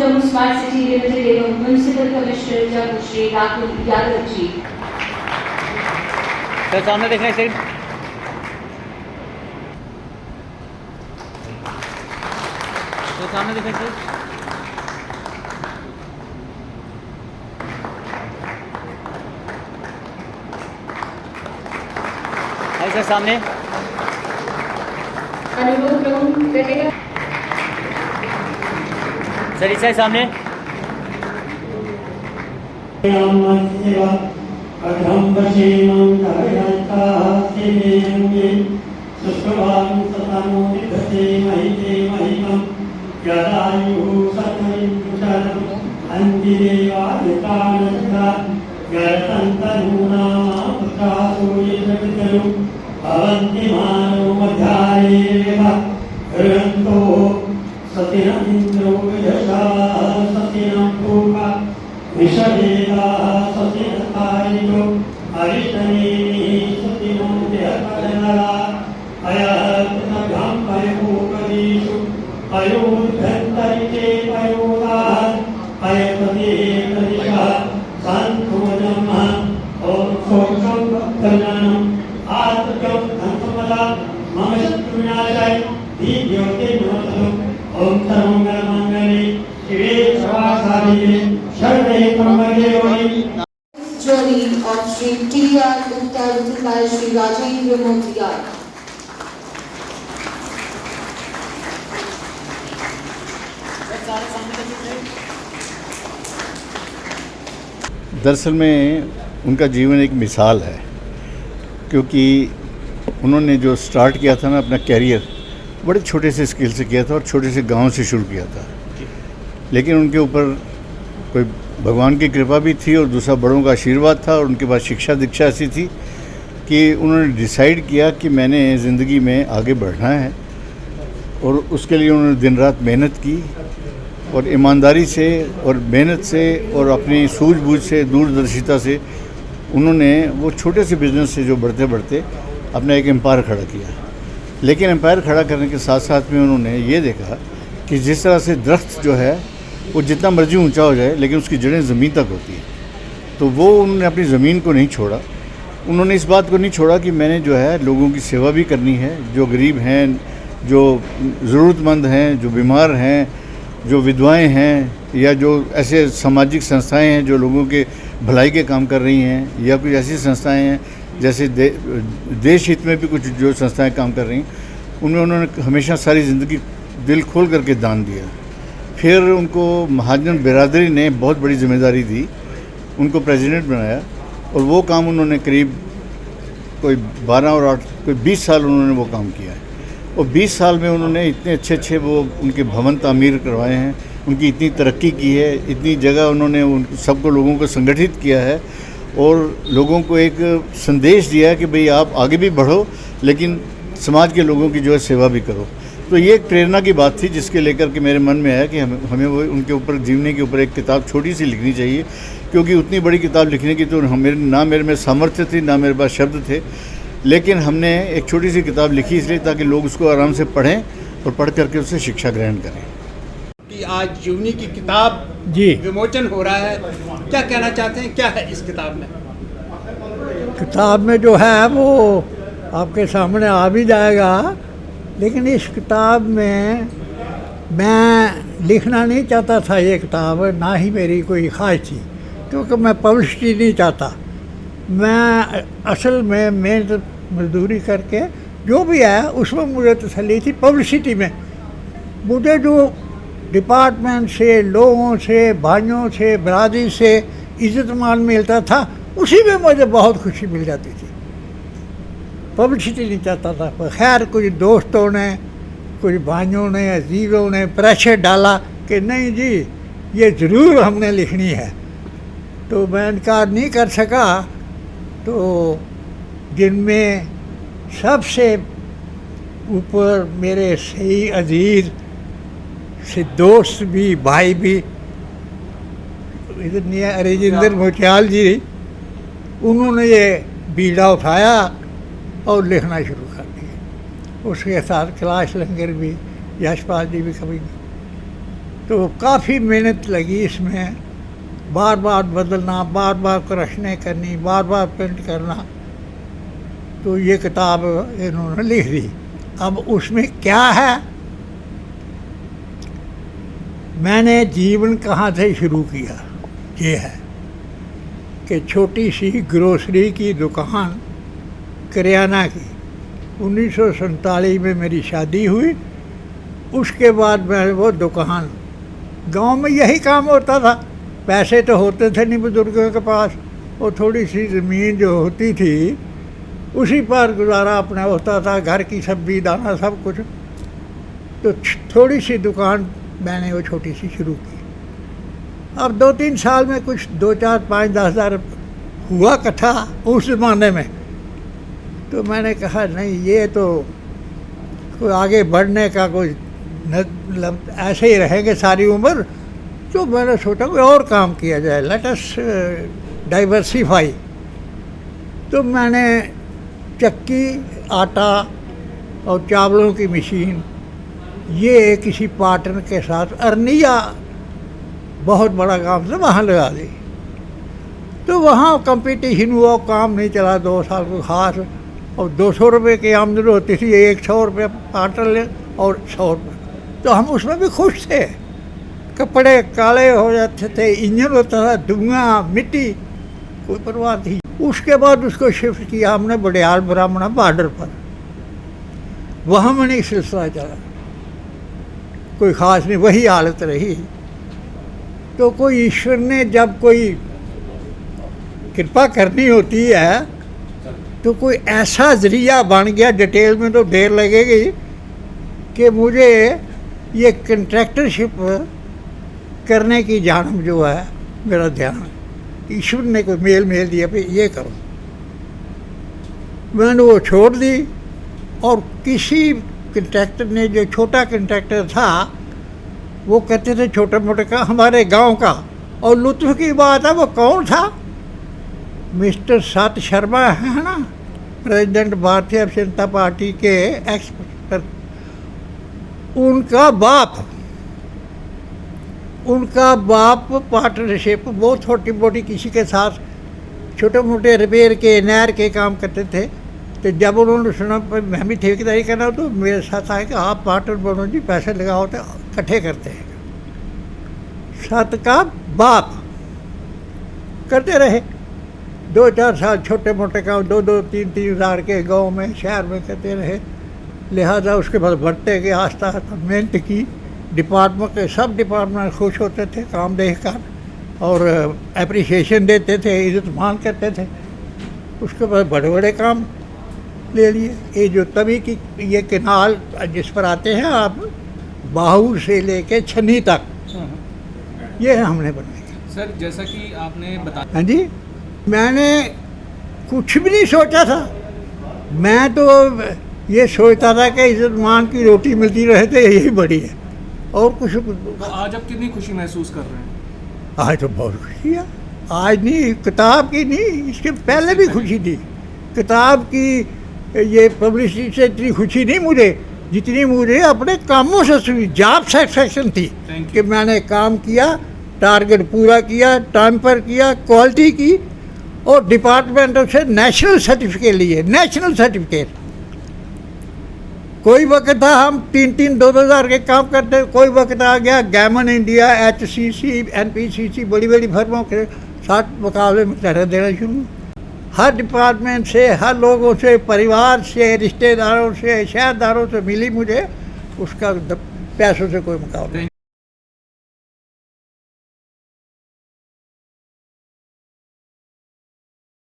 Jammu smart city limited एवं municipal commissioner Jammu Shri Rahul Yadav ji. Sir सामने देखना एक सेकंड। तो सामने देखना एक सेकंड। सर सामने अनुरोध रहेगा सर इस सामने भवन्ति मानो मध्याये हृन्तो सतिनं इन्द्रो यशा सतिनं पूर्वा विषवेदा सतिनतायितो हरितनेमि सतिनं देहपजनरा अयत्नभ्यां पयोपदीषु पयोभ्यन्तरिते पयोदात् अयपदे प्रदिशः सन्तुवजम् ॐ शोकं भक्तजनम् आत्मजं धनसम्पदा मम शत्रुविनाशाय दीप्योते नमस्तुं ओम सर्वमंगलमांगल्ये शिवे सर्वासाधिके शरणे त्र्यंबके Gauri. Journey of Sri T.R. Gupta written by Sri Rajendra Motiya। दरअसल में उनका जीवन एक मिसाल है, क्योंकि उन्होंने जो स्टार्ट किया था ना अपना कैरियर, बड़े छोटे से स्किल से किया था और छोटे से गांव से शुरू किया था। लेकिन उनके ऊपर कोई भगवान की कृपा भी थी और दूसरा बड़ों का आशीर्वाद था, और उनके पास शिक्षा दीक्षा ऐसी थी कि उन्होंने डिसाइड किया कि मैंने ज़िंदगी में आगे बढ़ना है, और उसके लिए उन्होंने दिन रात मेहनत की और ईमानदारी से और मेहनत से और अपनी सूझबूझ से, दूरदर्शिता से उन्होंने वो छोटे से बिज़नेस से जो बढ़ते बढ़ते अपना एक एम्पायर खड़ा किया। लेकिन एम्पायर खड़ा करने के साथ साथ में उन्होंने ये देखा कि जिस तरह से दरख्त जो है वो जितना मर्जी ऊंचा हो जाए लेकिन उसकी जड़ें ज़मीन तक होती है, तो वो उन्होंने अपनी ज़मीन को नहीं छोड़ा। उन्होंने इस बात को नहीं छोड़ा कि मैंने जो है लोगों की सेवा भी करनी है, जो गरीब हैं, जो ज़रूरतमंद हैं, जो बीमार हैं, जो विधवाएं हैं, या जो ऐसे सामाजिक संस्थाएं हैं जो लोगों के भलाई के काम कर रही हैं, या कुछ ऐसी संस्थाएं हैं जैसे देश हित में भी कुछ जो संस्थाएं काम कर रही हैं, उनमें उन्होंने हमेशा सारी ज़िंदगी दिल खोल करके दान दिया। फिर उनको महाजन बिरादरी ने बहुत बड़ी जिम्मेदारी दी, उनको प्रेसिडेंट बनाया, और वो काम उन्होंने करीब कोई 12 और 8 कोई 20 साल उन्होंने वो काम किया है। और 20 साल में उन्होंने इतने अच्छे अच्छे वो उनके भवन तामीर करवाए हैं, उनकी इतनी तरक्की की है, इतनी जगह उन्होंने उन सबको लोगों को संगठित किया है और लोगों को एक संदेश दिया है कि भाई आप आगे भी बढ़ो लेकिन समाज के लोगों की जो है सेवा भी करो। तो ये एक प्रेरणा की बात थी जिसके लेकर के मेरे मन में आया कि हमें वो उनके ऊपर जीवनी के ऊपर एक किताब छोटी सी लिखनी चाहिए, क्योंकि उतनी बड़ी किताब लिखने की तो मेरे में सामर्थ्य थी, ना मेरे पास शब्द थे। लेकिन हमने एक छोटी सी किताब लिखी इसलिए ताकि लोग उसको आराम से पढ़ें और पढ़ करके उससे शिक्षा ग्रहण करें। कि आज जीवनी की किताब जी विमोचन हो रहा है, क्या कहना चाहते हैं, क्या है इस किताब में? किताब में जो है वो आपके सामने आ भी जाएगा, लेकिन इस किताब में मैं लिखना नहीं चाहता था ये किताब, ना ही मेरी कोई ख्वाहिश थी, क्योंकि मैं पब्लिसिटी नहीं चाहता। मैं असल में मेहनत मजदूरी करके जो भी है उसमें मुझे तसल्ली थी। पब्लिसिटी में मुझे जो डिपार्टमेंट से, लोगों से, भाइयों से, बरादरी से इज़्ज़त मान मिलता था, उसी में मुझे बहुत खुशी मिल जाती थी। पब्लिसिटी नहीं चाहता था। पर खैर कुछ दोस्तों ने, कुछ भाइयों ने, अजीज़ों ने प्रेशर डाला कि नहीं जी ये ज़रूर हमने लिखनी है, तो मैं इनकार नहीं कर सका। तो जिनमें सबसे ऊपर मेरे सही अजीज़ से दोस्त भी, भाई भी, इधर नहीं है, राजेंद्र मोतियाल जी, उन्होंने ये बीड़ा उठाया और लिखना शुरू कर दिया। उसके साथ कैलाश लंगर भी, यशपाल जी भी कभी तो काफ़ी मेहनत लगी इसमें, बार बार बदलना, बार बार क्रशने करनी, बार बार प्रिंट करना, तो ये किताब इन्होंने लिख दी। अब उसमें क्या है, मैंने जीवन कहाँ से शुरू किया, ये है कि छोटी सी ग्रोसरी की दुकान करियाना की 1947 में मेरी शादी हुई। उसके बाद मैं वो दुकान, गांव में यही काम होता था, पैसे तो होते थे नहीं बुजुर्गों के पास, वो थोड़ी सी ज़मीन जो होती थी उसी पर गुजारा अपना होता था, घर की सब्जी दाना सब कुछ। तो थोड़ी सी दुकान मैंने वो छोटी सी शुरू की। अब 2-3 साल में कुछ 2-4-5-10 हज़ार हुआ इकट्ठा उस ज़माने में। तो मैंने कहा नहीं, ये तो कोई आगे बढ़ने का कोई मतलब ऐसे ही रहेंगे सारी उम्र। तो मैंने सोचा कोई और काम किया जाए, लेट अस डाइवर्सिफाई। तो मैंने चक्की, आटा और चावलों की मशीन, ये किसी पार्टनर के साथ अरनिया बहुत बड़ा काम था, वहाँ लगा दी। तो वहाँ कंपटीशन हुआ, काम नहीं चला 2 साल को खास, और 200 रुपये की आमदनी होती थी, 100 रुपये पार्टनर ले और 100 रुपये। तो हम उसमें भी खुश थे, कपड़े काले हो जाते थे, इंजन होता था, धुआं, मिट्टी, कोई परवाह थी। उसके बाद उसको शिफ्ट किया हमने बड़ियाल ब्राह्मणा बॉर्डर पर, वहाँ मैंने एक सिलसिला चला, कोई ख़ास नहीं, वही हालत रही। तो कोई ईश्वर ने जब कोई कृपा करनी होती है तो कोई ऐसा ज़रिया बन गया, डिटेल में तो देर लगेगी, कि मुझे ये कंट्रैक्टरशिप करने की जानब जो है मेरा ध्यान, ईश्वर ने कोई मेल दिया भाई ये करो। मैंने वो छोड़ दी, और किसी कंट्रैक्टर ने, जो छोटा कंट्रैक्टर था, वो कहते थे छोटे मोटे का हमारे गांव का, और लुत्फ़ की बात है वो कौन था, मिस्टर सत शर्मा है ना, प्रेसिडेंट भारतीय जनता पार्टी के एक्स, उनका बाप पार्टनरशिप, वो छोटी मोटी किसी के साथ छोटे मोटे रिपेयर के, नहर के काम करते थे। तो जब उन्होंने सुना मैं भी ठेकेदारी करना, तो मेरे साथ आए कि आप पार्टनर बनो जी, पैसे लगाओ तो इकट्ठे करते हैं। सत का बाप करते रहे 2-4 साल, छोटे मोटे काम 2-3 हज़ार के गांव में, शहर में करते रहे। लिहाजा उसके बाद बढ़ते गए, आस्ता आस्ता मेहनत की। डिपार्टमेंट के सब डिपार्टमेंट खुश होते थे काम देख कर, और अप्रिसिएशन देते थे, इज़्ज़त मान करते थे। उसके बाद बड़े बड़े काम ले लिए। ये जो तभी की ये केनाल जिस पर आते हैं आप, बाहू से लेके छन्नी तक, ये हमने बनाया। सर जैसा कि आपने बताया, हाँ जी, मैंने कुछ भी नहीं सोचा था। मैं तो ये सोचता था कि इज़्ज़त मान की रोटी मिलती रहे तो यही बड़ी है, और कुछ। तो आज आप कितनी खुशी महसूस कर रहे हैं? आज तो बहुत खुशी है। आज नहीं, किताब की नहीं, इसके पहले भी खुशी थी। किताब की ये पब्लिसिटी से इतनी खुशी नहीं मुझे, जितनी मुझे अपने कामों से हुई, जॉब सेटिस्फैक्शन थी कि मैंने काम किया, टारगेट पूरा किया, टाइम पर किया, क्वालिटी की, और डिपार्टमेंटों से नेशनल सर्टिफिकेट लिए, नेशनल सर्टिफिकेट। कोई वक्त था हम 3-3, 2-2 हज़ार के काम करते, कोई वक्त आ गया गैमन इंडिया, HCC, NPCC, बड़ी बड़ी फर्मों के साथ मुकाबले में तरह देना शुरू। हर डिपार्टमेंट से, हर लोगों से, परिवार से, रिश्तेदारों से, शहरदारों से मिली मुझे, उसका पैसों से कोई मुकाबला नहीं।